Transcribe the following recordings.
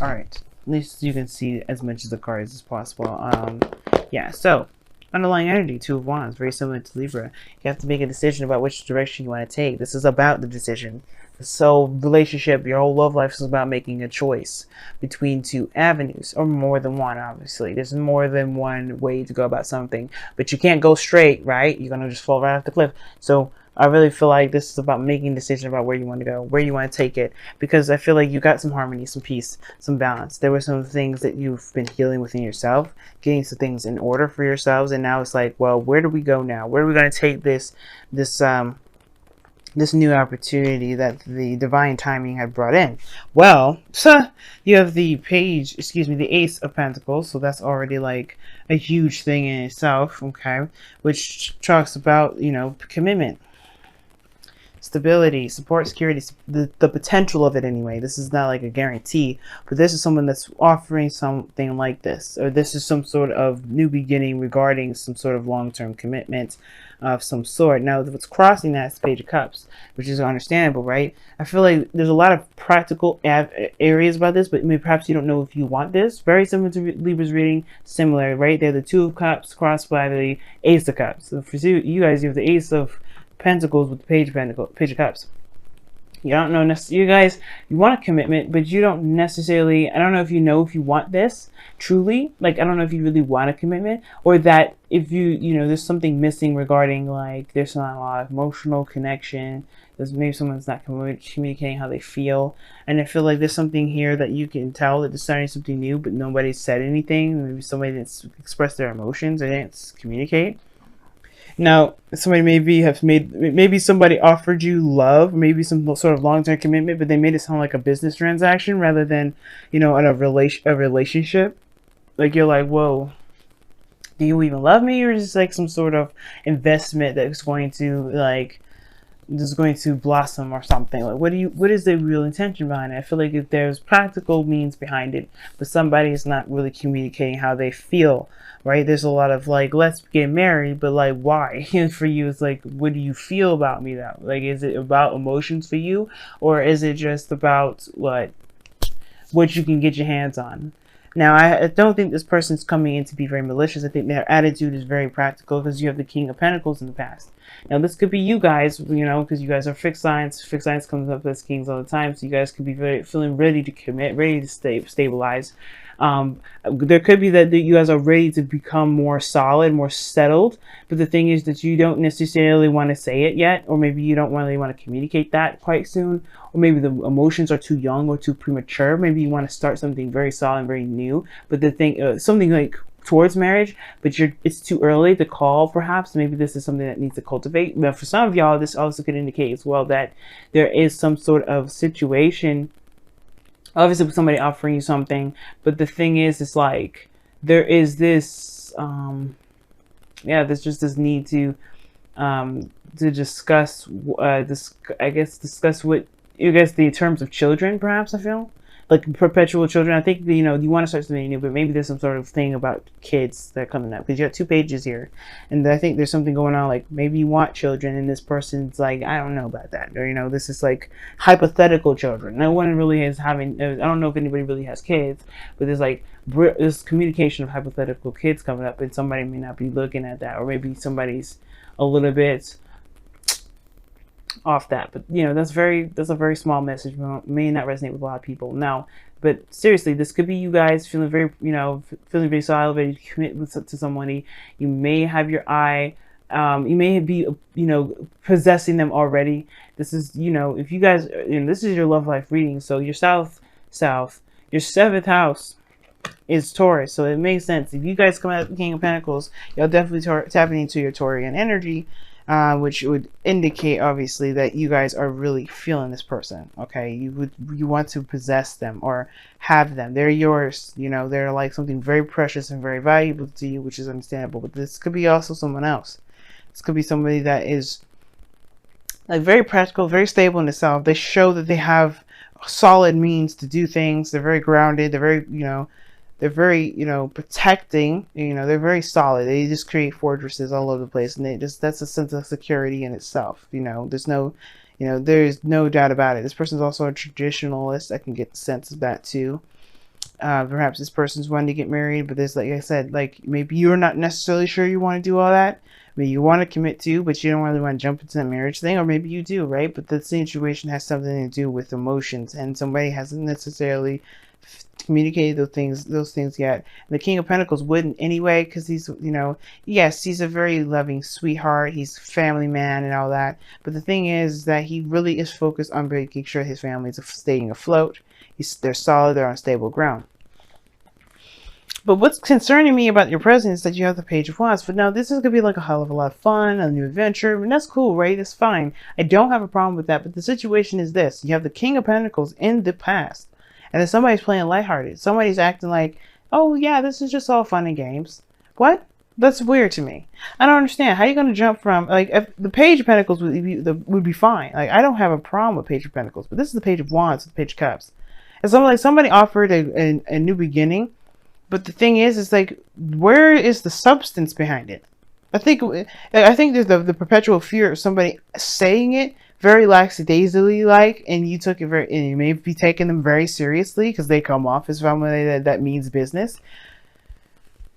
All right. At least you can see as much of the cards as possible. Yeah. So underlying energy, Two of Wands, very similar to Libra. You have to make a decision about which direction you want to take. This is about the decision. So relationship, your whole love life is about making a choice between two avenues, or more than one. Obviously, there's more than one way to go about something, but you can't go straight, right? You're gonna just fall right off the cliff. So I really feel like this is about making a decision about where you want to go, where you want to take it, because I feel like you got some harmony, some peace, some balance. There were some things that you've been healing within yourself, getting some things in order for yourselves, and now it's like, well, where do we go now? Where are we going to take this new opportunity that the divine timing had brought in? Well, you have the the Ace of Pentacles, so that's already like a huge thing in itself, okay, which talks about, commitment, stability, support, security, the potential of it anyway. This is not like a guarantee, but this is someone that's offering something like this, or this is some sort of new beginning regarding some sort of long-term commitment of some sort. Now, what's crossing that is Page of Cups, which is understandable, right? I feel like there's a lot of practical areas about this, but maybe perhaps you don't know if you want this. Very similar to Libra's reading, similar, right? They're the Two of Cups crossed by the Ace of Cups. So for you guys, you have the Ace of Pentacles with the Page of Cups. You don't know you guys, you want a commitment, but you don't necessarily, I don't know if you want this truly, like I don't know if you really want a commitment, or that if there's something missing regarding, like there's not a lot of emotional connection, there's maybe someone's not communicating how they feel, and I feel like there's something here that you can tell that they're starting something new, but nobody said anything. Maybe somebody didn't express their emotions, they didn't communicate. Now, maybe somebody offered you love, maybe some sort of long-term commitment, but they made it sound like a business transaction rather than, a relationship. Like you're like, whoa, do you even love me, or is this like some sort of investment that's going to blossom or something? Like, what is the real intention behind it? I feel like if there's practical means behind it, but somebody is not really communicating how they feel, right? There's a lot of like, let's get married, but like, why? For you, it's like, what do you feel about me though? Like, is it about emotions for you, or is it just about what you can get your hands on? Now, I don't think this person's coming in to be very malicious. I think their attitude is very practical, because you have the King of Pentacles in the past. Now, this could be you guys, because you guys are fixed signs. Fixed signs comes up as kings all the time, so you guys could be feeling ready to commit, ready to stabilize. There could be that you guys are ready to become more solid, more settled, but the thing is that you don't necessarily want to say it yet, or maybe you don't really want to communicate that quite soon, or maybe the emotions are too young or too premature. Maybe you want to start something very solid and very new, but the thing, something like towards marriage, but it's too early to call. Perhaps maybe this is something that needs to cultivate. But for some of y'all, this also could indicate as well that there is some sort of situation, obviously with somebody offering you something, but the thing is, it's like there is this there's just this need to discuss this, I guess, discuss what you guys, the terms of children, perhaps. I feel like perpetual children. I think you want to start something new, but maybe there's some sort of thing about kids that are coming up, because you got 2 pages here, and I think there's something going on, like maybe you want children, and this person's like, I don't know about that, or this is like hypothetical children. No one really is having, I don't know if anybody really has kids, but there's like this communication of hypothetical kids coming up, and somebody may not be looking at that, or maybe somebody's a little bit off that, but that's a very small message, may not resonate with a lot of people now. But seriously, this could be you guys feeling very feeling very solid, ready to commit to somebody. You may have your eye, you may be possessing them already. This is if you guys, this is your love life reading, so your south your 7th house is Taurus, so it makes sense if you guys come out of the King of Pentacles, you'll definitely tapping into your Taurian energy, which would indicate obviously that you guys are really feeling this person. Okay, you want to possess them or have them. They're yours. They're like something very precious and very valuable to you, which is understandable. But this could be also someone else. This could be somebody that is like very practical, very stable in itself. They show that they have solid means to do things. They're very grounded. They're very they're very protecting. They're very solid. They just create fortresses all over the place, and that's a sense of security in itself. There's no doubt about it. This person's also a traditionalist. I can get the sense of that too. Perhaps this person's wanting to get married, but there's, like I said, like maybe you're not necessarily sure you want to do all that. Maybe you want to commit to, but you don't really want to jump into that marriage thing, or maybe you do, right? But the situation has something to do with emotions, and somebody hasn't necessarily communicated those things yet. The King of Pentacles wouldn't anyway, because he's, you know, yes, he's a very loving sweetheart, he's a family man and all that, but the thing is that he really is focused on making sure his family is staying afloat. They're solid, they're on stable ground. But what's concerning me about your present is that you have the Page of Wands. But now this is going to be like a hell of a lot of fun, a new adventure, and that's cool, right? It's fine. I don't have a problem with that. But the situation is this. You have the King of Pentacles in the past. And then somebody's playing lighthearted. Somebody's acting like, oh yeah, this is just all fun and games. What? That's weird to me. I don't understand. How are you going to jump from, like, if the Page of Pentacles would be fine. Like, I don't have a problem with Page of Pentacles. But this is the Page of Wands, the Page of Cups. And somebody offered a new beginning. But the thing is like, where is the substance behind it? I think there's the perpetual fear of somebody saying it very lackadaisically, like, and you took it very, and you may be taking them very seriously because they come off as somebody that means business.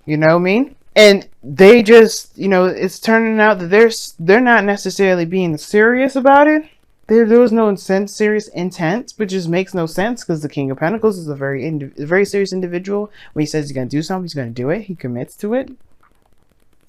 You know what I mean? And they just, you know, it's turning out that they're not necessarily being serious about it. There was no serious intent, which just makes no sense because the King of Pentacles is a very serious individual. When he says he's going to do something, he's going to do it. He commits to it.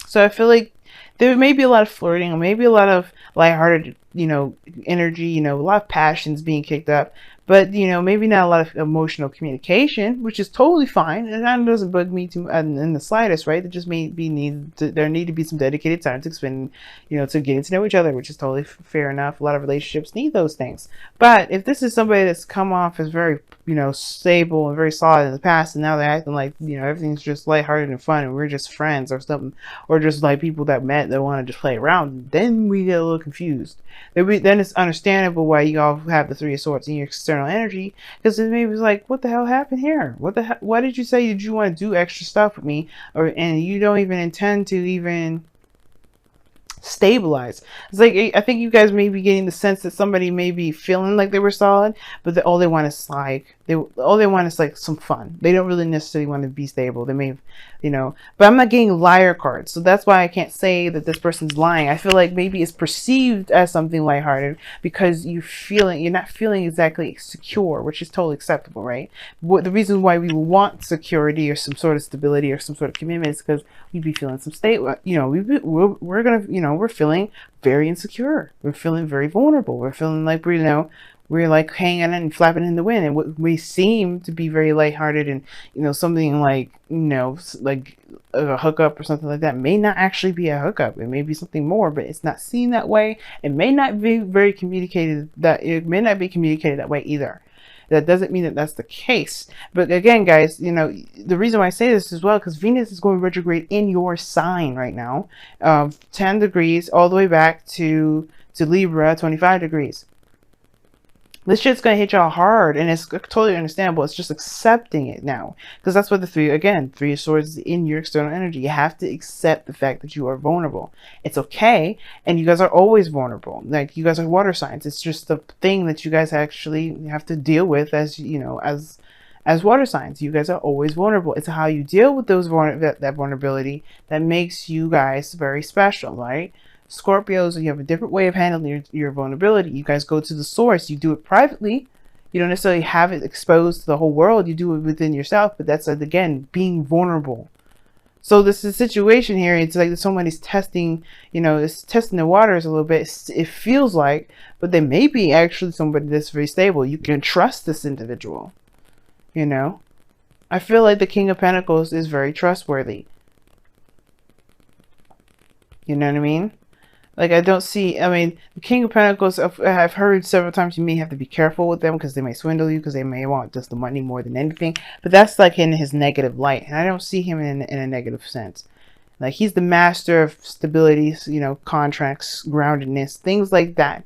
So I feel like there may be a lot of flirting, or maybe a lot of lighthearted, you know, energy, you know, a lot of passions being kicked up. But, you know, maybe not a lot of emotional communication, which is totally fine. And that doesn't bug me too in the slightest, right? There just there need to be some dedicated time to spend, you know, to getting to know each other, which is totally fair enough. A lot of relationships need those things. But if this is somebody that's come off as very, you know, stable and very solid in the past, and now they're acting like, you know, everything's just lighthearted and fun, and we're just friends or something, or just like people that met that want to just play around, then we get a little confused. Then it's understandable why you all have the Three of Swords in your external energy, because it maybe was like, what the hell happened here? Why did you say did you want to do extra stuff with me, and you don't even intend to even stabilize? It's like, I think you guys may be getting the sense that somebody may be feeling like they were solid, but all they want is like like some fun. They don't really necessarily want to be stable. They may, you know, but I'm not getting liar cards, so that's why I can't say that this person's lying. I feel like maybe it's perceived as something lighthearted because you're not feeling exactly secure, which is totally acceptable, right? The reason why we want security or some sort of stability or some sort of commitment is because we'd be feeling some state, you know, we're gonna, you know, we're feeling very insecure, we're feeling very vulnerable, we're feeling like we're, you know, we're like hanging and flapping in the wind, and we seem to be very lighthearted, and, you know, something like, you know, like a hookup or something like that may not actually be a hookup. It may be something more, but it's not seen that way. It may not be communicated that way either. That doesn't mean that that's the case. But again, guys, you know, the reason why I say this as well, because Venus is going retrograde in your sign right now, 10 degrees all the way back to Libra, 25 degrees. This shit's gonna hit y'all hard, and it's totally understandable. It's just accepting it now, because that's what the Three of Swords is in your external energy. You have to accept the fact that you are vulnerable. It's okay, and you guys are always vulnerable. Like, you guys are water signs. It's just the thing that you guys actually have to deal with, as you know, as water signs. You guys are always vulnerable. It's how you deal with that vulnerability that makes you guys very special, right? Scorpios, you have a different way of handling your vulnerability. You guys go to the source. You do it privately. You don't necessarily have it exposed to the whole world. You do it within yourself, but that's, again, being vulnerable. So this is a situation here. It's like somebody's testing, you know, it's testing the waters a little bit. It feels like, but they may be actually somebody that's very stable. You can trust this individual, you know. I feel like the King of Pentacles is very trustworthy. You know what I mean? Like, I don't see, I mean, the King of Pentacles, I've heard several times you may have to be careful with them because they may swindle you, because they may want just the money more than anything. But that's like in his negative light. And I don't see him in a negative sense. Like, he's the master of stability, you know, contracts, groundedness, things like that.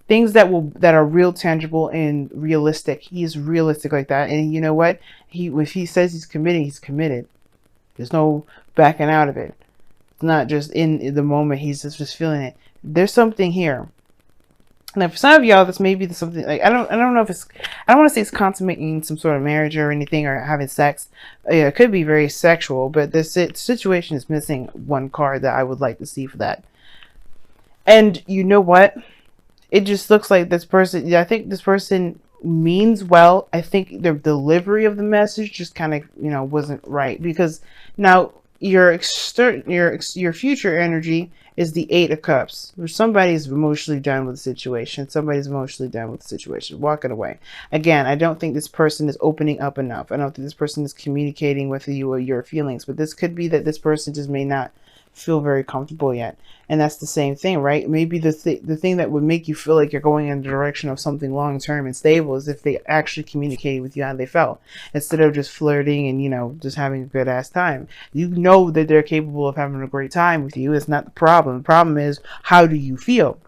Things that are real, tangible, and realistic. He is realistic like that. And you know what? If he says he's committed, he's committed. There's no backing out of it. Not just in the moment, he's just feeling it. There's something here. Now, for some of y'all, this may be something like I don't know if it's, I don't want to say it's consummating some sort of marriage or anything or having sex. Yeah, it could be very sexual, but this situation is missing one card that I would like to see for that. And you know what? It just looks like this person. Yeah, I think this person means well. I think the delivery of the message just kind of wasn't right, because now your future energy is the Eight of Cups, where somebody's emotionally done with the situation. Somebody's emotionally done with the situation, walking away. Again, I don't think this person is opening up enough. I don't think this person is communicating with you or your feelings, but this could be that this person just may not feel very comfortable yet. And that's the same thing, right? Maybe the thing that would make you feel like you're going in the direction of something long-term and stable is if they actually communicated with you how they felt, instead of just flirting and just having a good ass time. You know that they're capable of having a great time with you. It's not the problem. The problem is, how do you feel?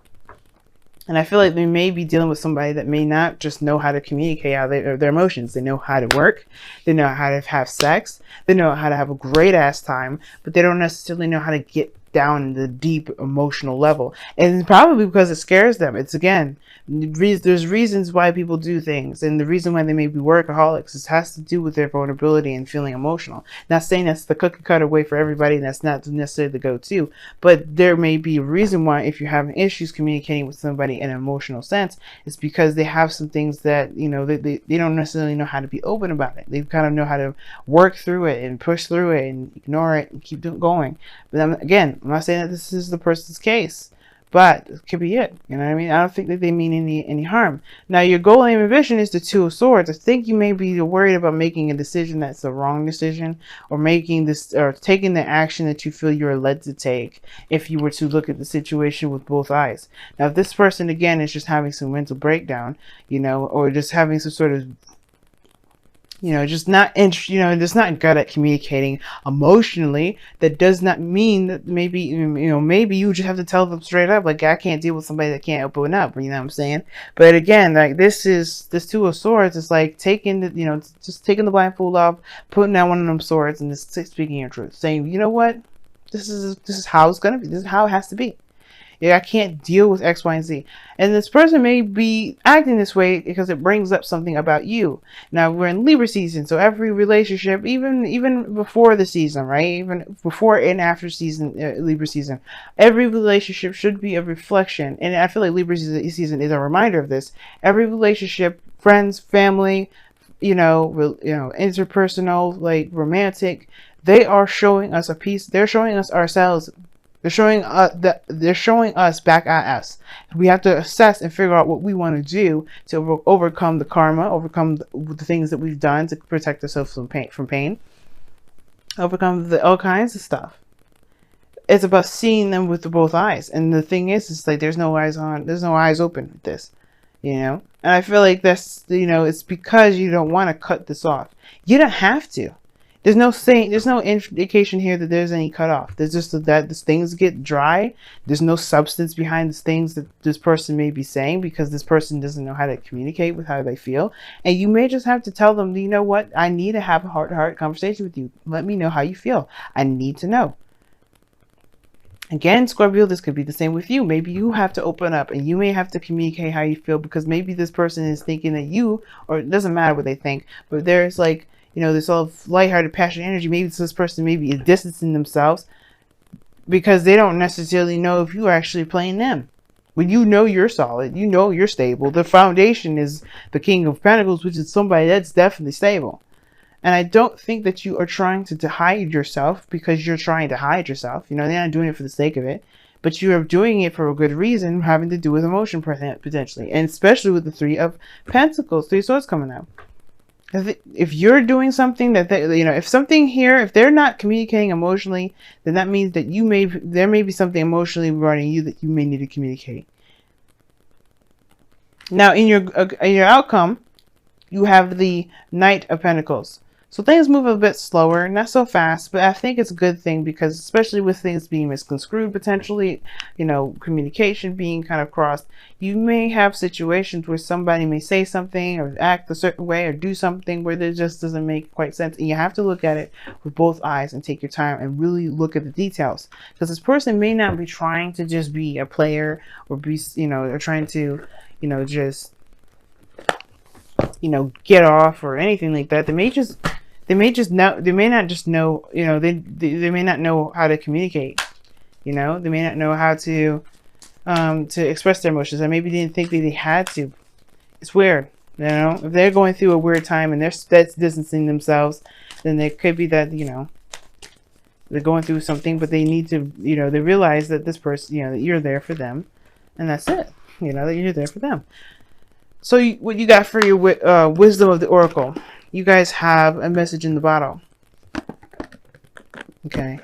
And I feel like they may be dealing with somebody that may not just know how to communicate how their emotions. They know how to work. They know how to have sex. They know how to have a great ass time, but they don't necessarily know how to get down in the deep emotional level. And it's probably because it scares them. It's, again, there's reasons why people do things, and the reason why they may be workaholics, it has to do with their vulnerability and feeling emotional. Not saying that's the cookie cutter way for everybody, and that's not necessarily the go-to, but there may be a reason why, if you're having issues communicating with somebody in an emotional sense, it's because they have some things that they don't necessarily know how to be open about it. They kind of know how to work through it and push through it and ignore it and keep going. But I'm not saying that this is the person's case, but it could be it. You know what I mean? I don't think that they mean any harm. Now, your goal, aim, and vision is the Two of Swords. I think you may be worried about making a decision that's the wrong decision, or taking the action that you feel you're led to take if you were to look at the situation with both eyes. Now, if this person, again, is just having some mental breakdown, or just having some sort of just not good at communicating emotionally, that does not mean that maybe you just have to tell them straight up, like, I can't deal with somebody that can't open up, you know what I'm saying? But again, like, this Two of Swords is like taking just taking the blindfold off, putting down one of them swords, and just speaking your truth, saying, you know what, this is how it's gonna be, this is how it has to be. I can't deal with X, Y, and Z. And this person may be acting this way because it brings up something about you. Now, we're in Libra season, so every relationship, even before the season, right? Even before and after Libra season, every relationship should be a reflection. And I feel like Libra season is a reminder of this. Every relationship, friends, family, interpersonal, like romantic, they are showing us a piece. They're showing us ourselves. They're showing us back at us. We have to assess and figure out what we want to do to overcome the karma, overcome the things that we've done to protect ourselves from pain, overcome all kinds of stuff. It's about seeing them with both eyes. And the thing is, it's like there's no eyes open with this, And I feel like that's, it's because you don't want to cut this off. You don't have to. There's no indication here that there's any cutoff. There's just that these things get dry. There's no substance behind the things that this person may be saying, because this person doesn't know how to communicate with how they feel. And you may just have to tell them, you know what? I need to have a heart-to-heart conversation with you. Let me know how you feel. I need to know. Again, Scorpio, this could be the same with you. Maybe you have to open up and you may have to communicate how you feel, because maybe this person is thinking that or it doesn't matter what they think, but there's like, this all lighthearted, passionate energy. Maybe this person maybe is distancing themselves because they don't necessarily know if you are actually playing them. When you're solid, you're stable. The foundation is the King of Pentacles, which is somebody that's definitely stable. And I don't think that you are trying to hide yourself because you're trying to hide yourself. They're not doing it for the sake of it, but you are doing it for a good reason, having to do with emotion potentially, and especially with the Three of Pentacles, Three of Swords coming out. If you're doing something that if they're not communicating emotionally, then that means that there may be something emotionally regarding you that you may need to communicate. Now, in your outcome, you have the Knight of Pentacles. So things move a bit slower, not so fast, but I think it's a good thing because especially with things being misconstrued potentially, you know, communication being kind of crossed, you may have situations where somebody may say something or act a certain way or do something where it just doesn't make quite sense. And you have to look at it with both eyes and take your time and really look at the details, because this person may not be trying to just be a player or be, you know, or trying to, you know, just, you know, get off or anything like that. They may not just know, you know, they may not know how to communicate, you know, they may not know how to express their emotions. I maybe didn't think that they had to. It's weird, you know, if they're going through a weird time and that's distancing themselves, then it could be that, you know, they're going through something, but they need to, you know, they realize that this person, you know, that you're there for them, and that's it, you know, that you're there for them. So what you got for your wisdom of the oracle? You guys have a message in the bottle. Okay.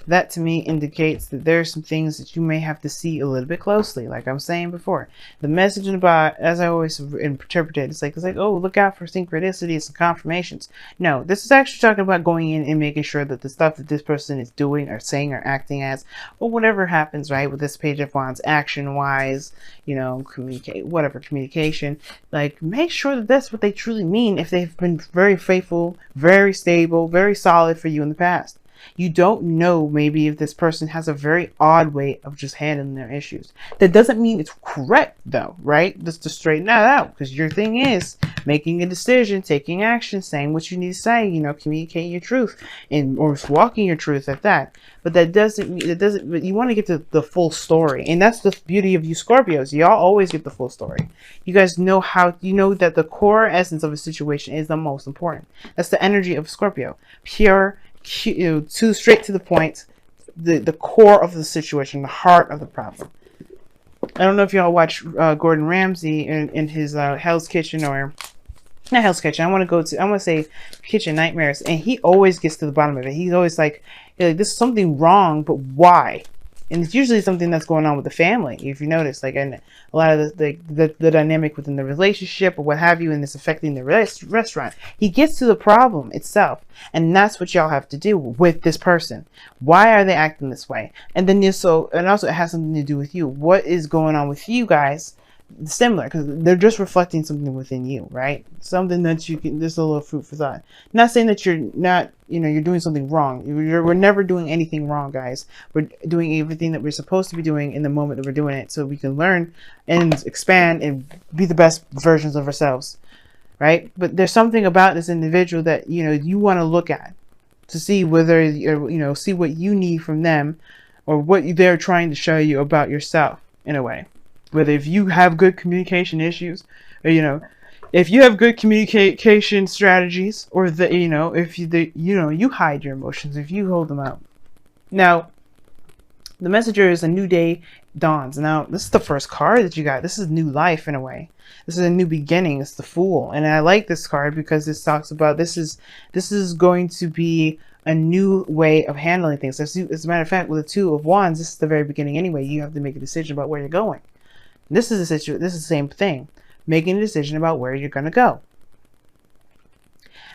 That to me indicates that there are some things that you may have to see a little bit closely. Like I was saying before, the message in the bottle, as I always interpret it, it's like, oh, look out for synchronicities and confirmations. No, this is actually talking about going in and making sure that the stuff that this person is doing or saying or acting as, or whatever happens, right, with this Page of Wands, action-wise, you know, communication, like make sure that that's what they truly mean if they've been very faithful, very stable, very solid for you in the past. You don't know maybe if this person has a very odd way of just handling their issues. That doesn't mean it's correct though, right? Just to straighten that out, because your thing is making a decision, taking action, saying what you need to say, you know, communicating your truth and or walking your truth at that. But but you want to get to the full story. And that's the beauty of you Scorpios. Y'all always get the full story. You guys know you know that the core essence of a situation is the most important. That's the energy of Scorpio. Pure, you know, too straight to the point, the core of the situation, the heart of the problem. I don't know if y'all watch Gordon Ramsay in his Hell's Kitchen, or not Hell's Kitchen. I want to say Kitchen Nightmares, and he always gets to the bottom of it. He's always like, this is something wrong, but why? And it's usually something that's going on with the family, if you notice, like, and a lot of the dynamic within the relationship or what have you, and it's affecting the restaurant. He gets to the problem itself, and that's what y'all have to do with this person. Why are they acting this way? And then also it has something to do with you. What is going on with you guys? Similar, because they're just reflecting something within you, right? Something that you can, there's a little food for thought. Not saying that you're not, you know, you're doing something wrong. We're never doing anything wrong, guys. We're doing everything that we're supposed to be doing in the moment that we're doing it, so we can learn and expand and be the best versions of ourselves, right? But there's something about this individual that, you know, you want to look at to see whether, you know, see what you need from them or what they're trying to show you about yourself in a way. Whether if you have good communication issues, or, you know, if you have good communication strategies, or that, you know, if you hide your emotions, if you hold them out. Now, the messenger is a new day dawns. Now, this is the first card that you got. This is new life in a way. This is a new beginning. It's the Fool, and I like this card because this talks about this is going to be a new way of handling things. As a matter of fact, with the Two of Wands, this is the very beginning anyway. You have to make a decision about where you're going. This is the same thing, making a decision about where you're going to go.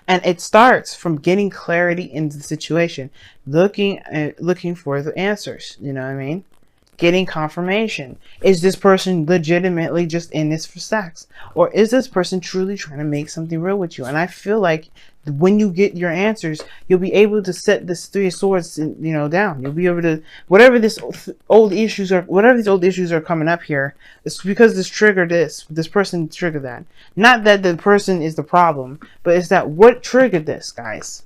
And it starts from getting clarity into the situation, looking for the answers, you know what I mean? Getting confirmation. Is this person legitimately just in this for sex? Or is this person truly trying to make something real with you? And I feel like when you get your answers, you'll be able to set this Three of Swords, you know, down. You'll be able to, whatever these old issues are coming up here, it's because this person triggered that. Not that the person is the problem, but it's that what triggered this, guys?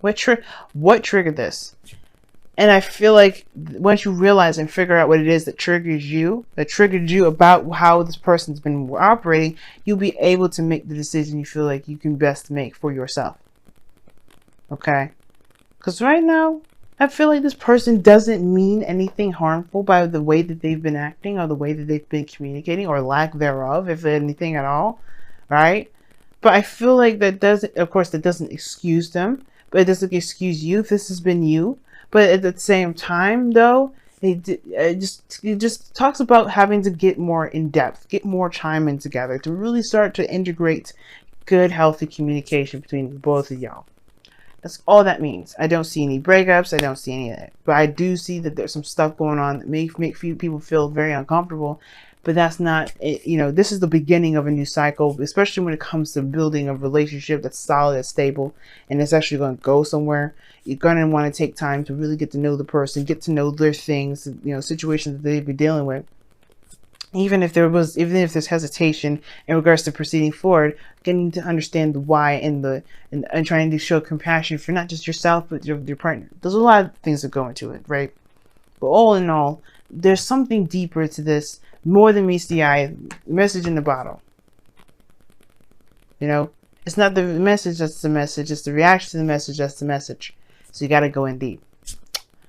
What triggered this? And I feel like once you realize and figure out what it is that triggered you about how this person's been operating, you'll be able to make the decision you feel like you can best make for yourself. Okay? Because right now, I feel like this person doesn't mean anything harmful by the way that they've been acting or the way that they've been communicating or lack thereof, if anything at all. Right? But I feel like that doesn't excuse them, but it doesn't excuse you if this has been you. But at the same time, though, it just talks about having to get more in depth, get more time in together to really start to integrate good, healthy communication between both of y'all. That's all that means. I don't see any breakups. I don't see any of that. But I do see that there's some stuff going on that make few people feel very uncomfortable. But that's not, you know, this is the beginning of a new cycle, especially when it comes to building a relationship that's solid, that's stable, and it's actually going to go somewhere. You're going to want to take time to really get to know the person, get to know their things, you know, situations that they've been dealing with. Even if there's hesitation in regards to proceeding forward, getting to understand the why and trying to show compassion for not just yourself but your partner. There's a lot of things that go into it, right? But all in all, there's something deeper to this, more than meets the eye. Message in the bottle. You know, it's not the message that's the message, it's the reaction to the message that's the message. So you got to go in deep.